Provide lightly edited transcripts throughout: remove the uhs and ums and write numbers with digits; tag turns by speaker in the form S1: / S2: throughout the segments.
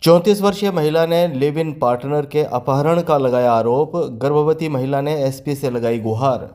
S1: 34 वर्षीय महिला ने लिव इन पार्टनर के अपहरण का लगाया आरोप। गर्भवती महिला ने एसपी से लगाई गुहार।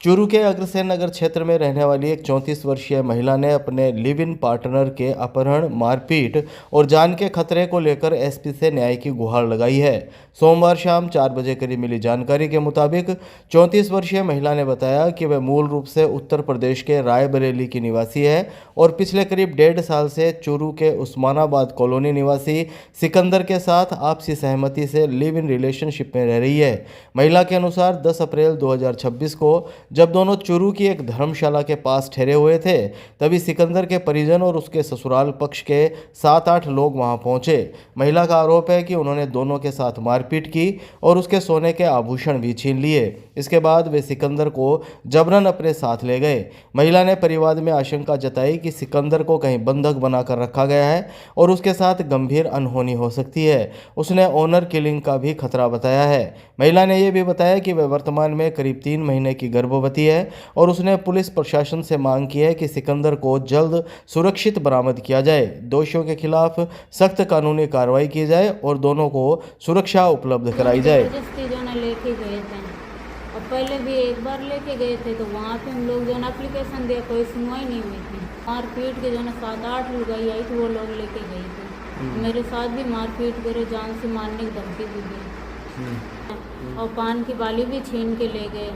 S1: चूरू के अग्रसेन नगर क्षेत्र में रहने वाली एक 34 वर्षीय महिला ने अपने लिव इन पार्टनर के अपहरण, मारपीट और जान के खतरे को लेकर एसपी से न्याय की गुहार लगाई है। सोमवार शाम 4 बजे करीब मिली जानकारी के मुताबिक 34 वर्षीय महिला ने बताया कि वह मूल रूप से उत्तर प्रदेश के रायबरेली की निवासी है और पिछले करीब 1.5 साल से चूरू के उस्मानाबाद कॉलोनी निवासी सिकंदर के साथ आपसी सहमति से लिव इन रिलेशनशिप में रह रही है। महिला के अनुसार 10 अप्रैल 2026 को जब दोनों चूरू की एक धर्मशाला के पास ठहरे हुए थे, तभी सिकंदर के परिजन और उसके ससुराल पक्ष के 7-8 लोग वहां पहुंचे। महिला का आरोप है कि उन्होंने दोनों के साथ मारपीट की और उसके सोने के आभूषण भी छीन लिए। इसके बाद वे सिकंदर को जबरन अपने साथ ले गए। महिला ने परिवार में आशंका जताई कि सिकंदर को कहीं बंधक बनाकर रखा गया है और उसके साथ गंभीर अनहोनी हो सकती है। उसने ऑनर किलिंग का भी खतरा बताया है। महिला ने यह भी बताया कि वह वर्तमान में करीब 3 महीने की गर्भवती है और उसने पुलिस प्रशासन से मांग की है कि सिकंदर को जल्द सुरक्षित बरामद किया जाए, दोषियों के खिलाफ सख्त कानूनी कार्रवाई की जाए और दोनों को सुरक्षा उपलब्ध कराई जाए।
S2: लेके गए थे और पहले भी एक बार लेके गए थे तो वहाँ पे हम लोग जो है एप्लीकेशन दिया, कोई सुनवाई नहीं हुई थी। मारपीट के जो है 7-8 लुगाई आई थी, वो लोग लेके गई थी। मेरे साथ भी मारपीट करे, जान से मारने की धमकी भी दी और पान की बाली भी छीन के ले गए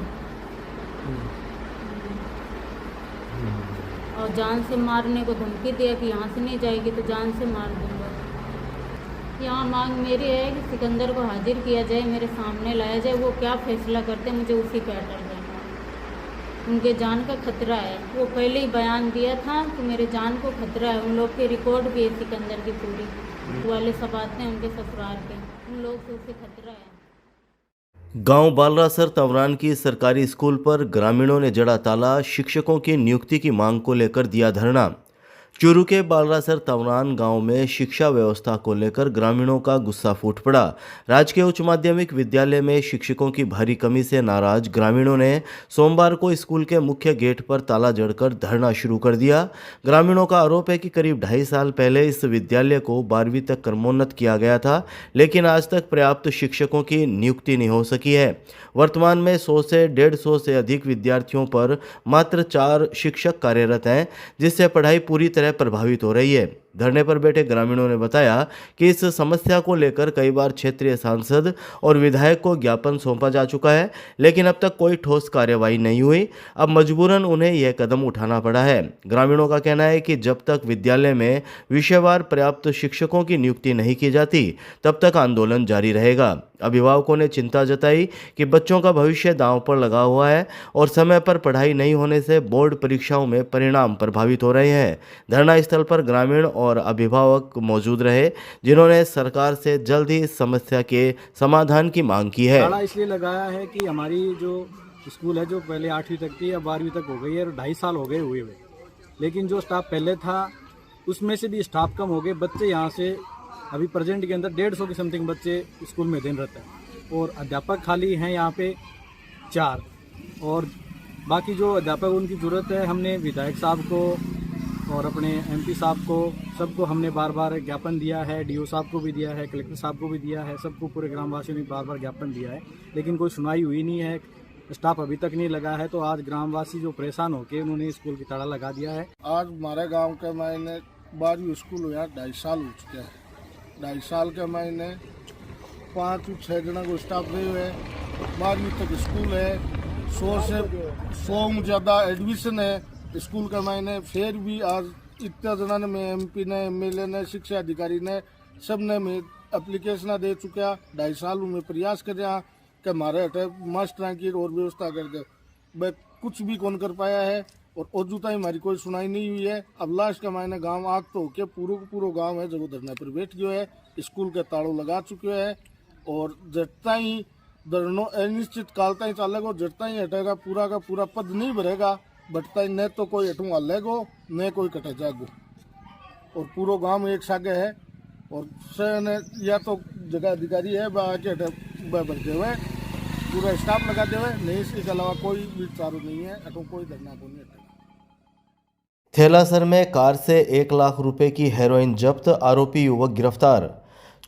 S2: और जान से मारने को धमकी दिया कि यहाँ से नहीं जाएगी तो जान से मार दूंगा। यहाँ मांग मेरी है कि सिकंदर को हाजिर किया जाए, मेरे सामने लाया जाए, वो क्या फैसला करते हैं मुझे उसी पे अटल रहना। उनके जान का खतरा है, वो पहले ही बयान दिया था कि मेरे जान को खतरा है। उन लोग के रिकॉर्ड भी है सिकंदर की पूरी, वाले सब आते हैं उनके ससुराल के, उन लोग से उसे खतरा है।
S1: गांव बालरासर तवरान की सरकारी स्कूल पर ग्रामीणों ने जड़ा ताला। शिक्षकों की नियुक्ति की मांग को लेकर दिया धरना। चूरू के बालरासर तवरान गांव में शिक्षा व्यवस्था को लेकर ग्रामीणों का गुस्सा फूट पड़ा। राजकीय उच्च माध्यमिक विद्यालय में शिक्षकों की भारी कमी से नाराज ग्रामीणों ने सोमवार को स्कूल के मुख्य गेट पर ताला जड़कर धरना शुरू कर दिया। ग्रामीणों का आरोप है कि करीब 2.5 साल पहले इस विद्यालय को 12वीं तक क्रमोन्नत किया गया था, लेकिन आज तक पर्याप्त शिक्षकों की नियुक्ति नहीं हो सकी है। वर्तमान में 100 से 150 से अधिक विद्यार्थियों पर मात्र 4 शिक्षक कार्यरत हैं, जिससे पढ़ाई पूरी तरह प्रभावित हो रही है। धरने पर बैठे ग्रामीणों ने बताया कि इस समस्या को लेकर कई बार क्षेत्रीय सांसद और विधायक को ज्ञापन सौंपा जा चुका है, लेकिन अब तक कोई ठोस कार्यवाही नहीं हुई। अब मजबूरन उन्हें यह कदम उठाना पड़ा है। ग्रामीणों का कहना है कि जब तक विद्यालय में विषयवार पर्याप्त शिक्षकों की नियुक्ति नहीं की जाती, तब तक आंदोलन जारी रहेगा। अभिभावकों ने चिंता जताई कि बच्चों का भविष्य दांव पर लगा हुआ है और समय पर पढ़ाई नहीं होने से बोर्ड परीक्षाओं में परिणाम प्रभावित हो रहे हैं। धरना स्थल पर ग्रामीण और अभिभावक मौजूद रहे, जिन्होंने सरकार से जल्द ही इस समस्या के समाधान की मांग की है।
S3: ताला इसलिए लगाया है कि हमारी जो स्कूल है, जो पहले 8वीं तक थी, अब 12वीं तक हो गई है और 2.5 साल हो गए हुए, लेकिन जो स्टाफ पहले था उसमें से भी स्टाफ कम हो गए। बच्चे यहाँ से अभी प्रेजेंट के अंदर 150 के समथिंग बच्चे स्कूल में अध्ययनरत हैं और अध्यापक खाली हैं यहाँ पे 4, और बाकी जो अध्यापक उनकी ज़रूरत है। हमने विधायक साहब को और अपने एमपी साहब को, सबको हमने बार बार ज्ञापन दिया है, डीओ साहब को भी दिया है, कलेक्टर साहब को भी दिया है, सबको पूरे ग्रामवासियों ने बार बार ज्ञापन दिया है, लेकिन कोई सुनवाई हुई नहीं है। स्टाफ अभी तक नहीं लगा है, तो आज ग्रामवासी जो परेशान होकर उन्होंने स्कूल की ताला लगा दिया है।
S4: आज हमारे गांव के मायने 12वीं स्कूल हुआ 2.5 साल हो चुके हैं। 2.5 साल के मायने 5-6 जना को स्टाफ नहीं हुए। 12वीं तक स्कूल है, 100 से 100 ज़्यादा एडमिशन है स्कूल के मायने। फिर भी आज इतना जना ने, में एमपी ने, एमएलए ने, शिक्षा अधिकारी ने, सब ने में एप्लीकेशन दे चुका। 2.5 साल में प्रयास कर रहा कि हमारे हटे मास्टर की और व्यवस्था कर दे, वह कुछ भी कौन कर पाया है और अजूता ही हमारी कोई सुनाई नहीं हुई है। अब लास्ट के मायने गांव आग तो होके पूरा गांव है जो धरने पर बैठ गयो है, स्कूल के तालों लगा चुके है और जटता ही धरनो अनिश्चित काल तक चलेगा। जटता ही हटेगा पूरा का पूरा पद नहीं भरेगा, बटता ही न तो कोई हटू हलेगो न कोई कटे जागो, और पूरा गांव एक सागे है और से या तो जगह अधिकारी है आके हटे भरते हुए पूरा स्टाफ लगा हुए, नहीं इसके अलावा कोई भी चारू नहीं है, अटो कोई धरना को नहीं हटेगा।
S1: थेलासर में कार से 1 लाख रुपए की हेरोइन जब्त, आरोपी युवक गिरफ्तार।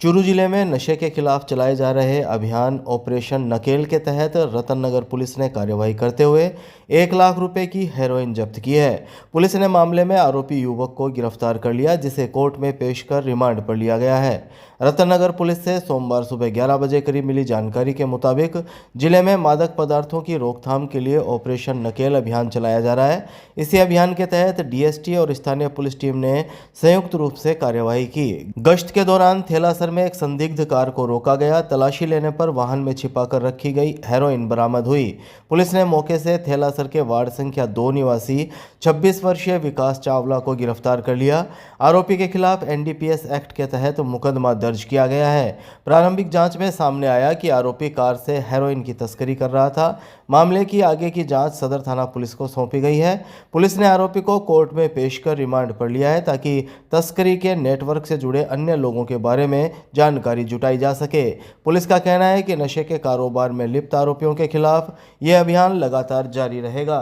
S1: चूरू जिले में नशे के खिलाफ चलाए जा रहे अभियान ऑपरेशन नकेल के तहत रतननगर पुलिस ने कार्रवाई करते हुए 1 लाख रुपए की हेरोइन जब्त की है। पुलिस ने मामले में आरोपी युवक को गिरफ्तार कर लिया, जिसे कोर्ट में पेश कर रिमांड पर लिया गया है। रतननगर पुलिस से सोमवार सुबह 11 बजे करीब मिली जानकारी के मुताबिक जिले में मादक पदार्थों की रोकथाम के लिए ऑपरेशन नकेल अभियान चलाया जा रहा है। इसी अभियान के तहत डीएसटी और स्थानीय पुलिस टीम ने संयुक्त रूप से कार्यवाही की। गश्त के दौरान थेलासर में एक संदिग्ध कार को रोका गया। तलाशी लेने पर वाहन में छिपाकर रखी गई हेरोइन बरामद हुई। पुलिस ने मौके से थेलासर के वार्ड संख्या 2 निवासी 26 वर्षीय विकास चावला को गिरफ्तार कर लिया। आरोपी के खिलाफ एनडीपीएस एक्ट के तहत मुकदमा दर्ज किया गया है। प्रारंभिक जांच में सामने आया कि आरोपी कार से हेरोइन की तस्करी कर रहा था। मामले की आगे की जांच सदर थाना पुलिस को सौंपी गई है। पुलिस ने आरोपी को कोर्ट में पेश कर रिमांड पर लिया है, ताकि तस्करी के नेटवर्क से जुड़े अन्य लोगों के बारे में जानकारी जुटाई जा सके। पुलिस का कहना है कि नशे के कारोबार में लिप्त आरोपियों के खिलाफ यह अभियान लगातार जारी रहेगा।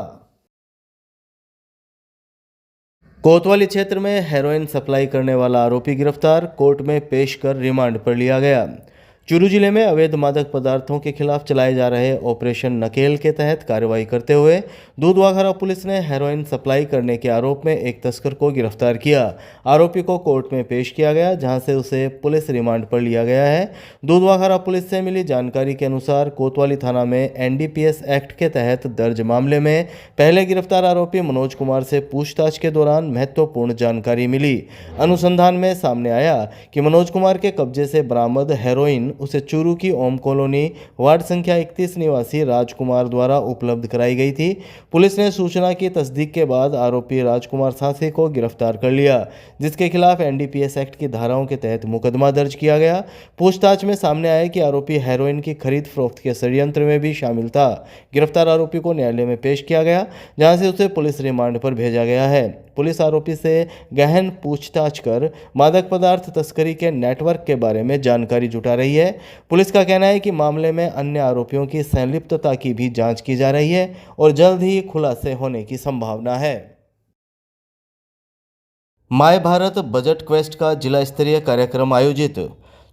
S1: कोतवाली क्षेत्र में हेरोइन सप्लाई करने वाला आरोपी गिरफ्तार, कोर्ट में पेश कर रिमांड पर लिया गया। चूरू जिले में अवैध मादक पदार्थों के खिलाफ चलाए जा रहे ऑपरेशन नकेल के तहत कार्रवाई करते हुए दूधवाघरा पुलिस ने हेरोइन सप्लाई करने के आरोप में एक तस्कर को गिरफ्तार किया। आरोपी को कोर्ट में पेश किया गया, जहां से उसे पुलिस रिमांड पर लिया गया है। दूधवाघरा पुलिस से मिली जानकारी के अनुसार कोतवाली थाना में एनडीपीएस एक्ट के तहत दर्ज मामले में पहले गिरफ्तार आरोपी मनोज कुमार से पूछताछ के दौरान महत्वपूर्ण जानकारी मिली। अनुसंधान में सामने आया कि मनोज कुमार के कब्जे से बरामद हेरोइन उसे चूरू की ओम कॉलोनी वार्ड संख्या 31 निवासी राजकुमार द्वारा उपलब्ध कराई गई थी। पुलिस ने सूचना की तस्दीक के बाद आरोपी राजकुमार सासे को गिरफ्तार कर लिया, जिसके खिलाफ एनडीपीएस एक्ट की धाराओं के तहत मुकदमा दर्ज किया गया। पूछताछ में सामने आया कि आरोपी हेरोइन की खरीद फरोख्त के षड्यंत्र में भी शामिल था। गिरफ्तार आरोपी को न्यायालय में पेश किया गया, जहां से उसे पुलिस रिमांड पर भेजा गया है। पुलिस आरोपी से गहन पूछताछ कर मादक पदार्थ तस्करी के नेटवर्क के बारे में जानकारी जुटा रही है। पुलिस का कहना है कि मामले में अन्य आरोपियों की संलिप्तता की भी जांच की जा रही है और जल्द ही खुलासे होने की संभावना है। माय भारत बजट क्वेस्ट का जिला स्तरीय कार्यक्रम आयोजित।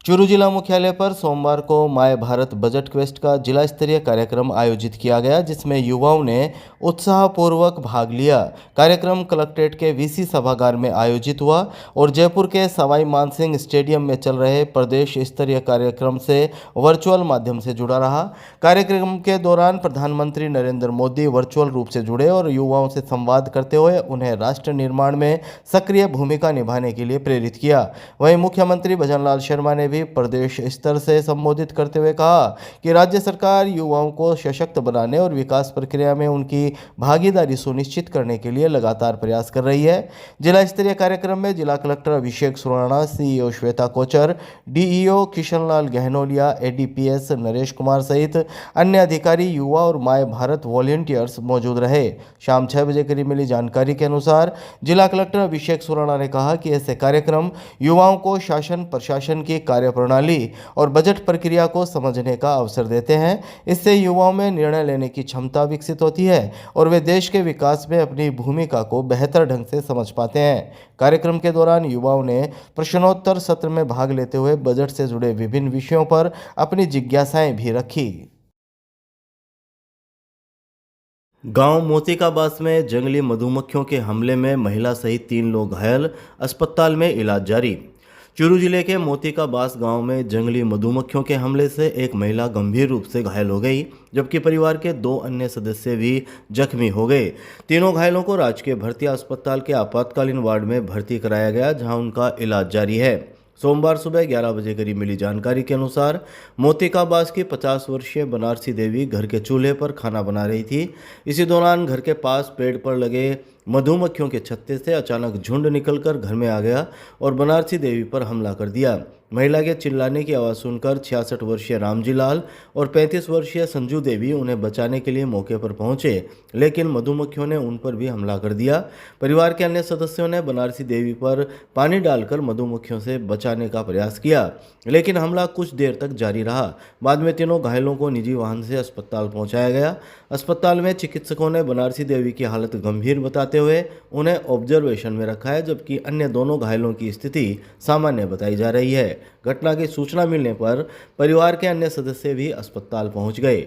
S1: चूरू जिला मुख्यालय पर सोमवार को माय भारत बजट क्वेस्ट का जिला स्तरीय कार्यक्रम आयोजित किया गया, जिसमें युवाओं ने उत्साहपूर्वक भाग लिया। कार्यक्रम कलेक्ट्रेट के वीसी सभागार में आयोजित हुआ और जयपुर के सवाई मानसिंह स्टेडियम में चल रहे प्रदेश स्तरीय कार्यक्रम से वर्चुअल माध्यम से जुड़ा रहा। कार्यक्रम के दौरान प्रधानमंत्री नरेंद्र मोदी वर्चुअल रूप से जुड़े और युवाओं से संवाद करते हुए उन्हें राष्ट्र निर्माण में सक्रिय भूमिका निभाने के लिए प्रेरित किया। वहीं मुख्यमंत्री भजनलाल शर्मा ने प्रदेश स्तर से संबोधित करते हुए कहा कि राज्य सरकार युवाओं को सशक्त बनाने और विकास प्रक्रिया में उनकी भागीदारी सुनिश्चित करने के लिए लगातार प्रयास कर रही है। जिला स्तरीय कार्यक्रम में जिला कलेक्टर अभिषेक सुराणा, सीईओ श्वेता कोचर, डीईओ किशनलाल गहनोलिया, एडीपीएस नरेश कुमार सहित अन्य अधिकारी, युवा और माय भारत वॉलंटियर्स मौजूद रहे। शाम 6 बजे करीब मिली जानकारी के अनुसार जिला कलेक्टर अभिषेक सुराणा ने कहा कि ऐसे कार्यक्रम युवाओं को शासन प्रशासन की प्रणाली और बजट प्रक्रिया को समझने का अवसर देते हैं। इससे युवाओं में निर्णय लेने की क्षमता विकसित होती है और वे देश के विकास में अपनी भूमिका को बेहतर ढंग से समझ पाते हैं। कार्यक्रम के दौरान युवाओं ने प्रश्नोत्तर सत्र में भाग लेते हुए बजट से जुड़े विभिन्न विषयों पर अपनी जिज्ञासाएं भी रखी। गांव मोतिकाबास में जंगली मधुमक्खियों के हमले में महिला सहित 3 लोग घायल, अस्पताल में इलाज जारी। चूरू जिले के मोतिकाबास गांव में जंगली मधुमक्खियों के हमले से एक महिला गंभीर रूप से घायल हो गई, जबकि परिवार के 2 अन्य सदस्य भी जख्मी हो गए। तीनों घायलों को राजकीय भर्ती अस्पताल के आपातकालीन वार्ड में भर्ती कराया गया, जहां उनका इलाज जारी है। सोमवार सुबह 11 बजे करीब मिली जानकारी के अनुसार मोतिकाबास की 50 वर्षीय बनारसी देवी घर के चूल्हे पर खाना बना रही थी। इसी दौरान घर के पास पेड़ पर लगे मधुमक्खियों के छत्ते से अचानक झुंड निकलकर घर में आ गया और बनारसी देवी पर हमला कर दिया। महिला के चिल्लाने की आवाज़ सुनकर 66 वर्षीय रामजी लाल और 35 वर्षीय संजू देवी उन्हें बचाने के लिए मौके पर पहुंचे, लेकिन मधुमक्खियों ने उन पर भी हमला कर दिया। परिवार के अन्य सदस्यों ने बनारसी देवी पर पानी डालकर मधुमक्खियों से बचाने का प्रयास किया, लेकिन हमला कुछ देर तक जारी रहा। बाद में तीनों घायलों को निजी वाहन से अस्पताल पहुँचाया गया। अस्पताल में चिकित्सकों ने बनारसी देवी की हालत गंभीर बताते जाते हुए उन्हें ऑब्जर्वेशन में रखा है, जबकि अन्य दोनों घायलों की स्थिति सामान्य बताई जा रही है। घटना की सूचना मिलने पर परिवार के अन्य सदस्य भी अस्पताल पहुंच गए।